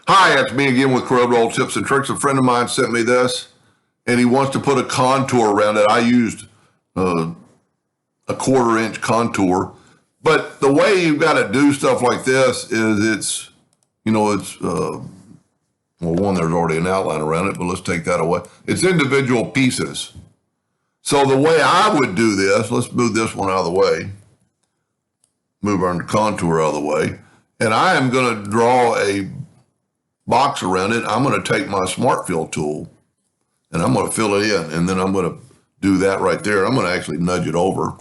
Hi, it's me again with CorelDraw Tips and Tricks. A friend of mine sent me this, and he wants to put a contour around it. I used a 1/4-inch contour, but the way you've got to do stuff like this is well, one, there's already an outline around it, but let's take that away. It's individual pieces. So the way I would do this, let's move this one out of the way, move our contour out of the way, and I am going to draw a box around it. I'm going to take my Smart Fill tool and I'm going to fill it in, and then I'm going to do that right there. I'm going to actually nudge it over.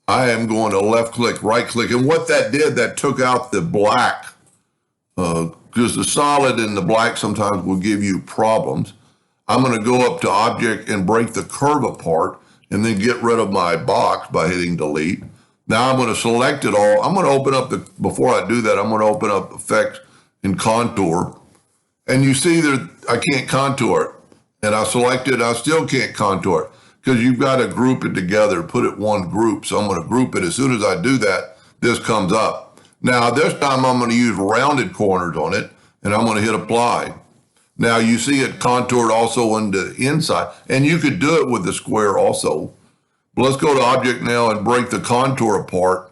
I am going to left click, right click, and what that did, that took out the black, because the solid and the black sometimes will give you problems. I'm going to go up to Object and break the curve apart, and then get rid of my box by hitting Delete. Now I'm going to select it all. I'm going to open up before I do that, I'm going to open up Effects and Contour. And you see that I can't contour it. And I select it, I still can't contour it, because you've got to group it together, put it one group. So I'm going to group it. As soon as I do that, this comes up. Now this time I'm going to use rounded corners on it, and I'm going to hit Apply. Now you see it contoured also on the inside, and you could do it with the square also. But let's go to Object now and break the contour apart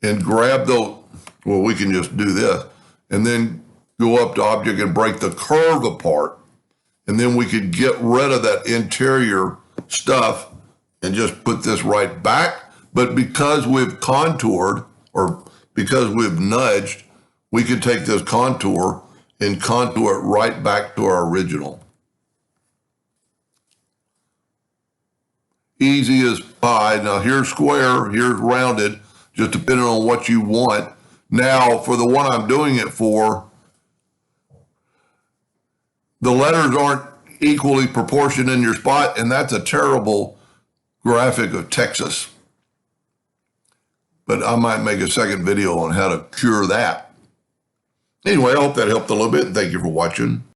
and grab well, we can just do this, and then go up to Object and break the curve apart. And then we could get rid of that interior stuff and just put this right back. But because we've contoured, or because we've nudged, we could take this contour and contour it right back to our original. Easy as pie. Now here's square, here's rounded, just depending on what you want. Now for the one I'm doing it for, the letters aren't equally proportioned in your spot, and that's a terrible graphic of Texas. But I might make a second video on how to cure that. Anyway, I hope that helped a little bit, and thank you for watching.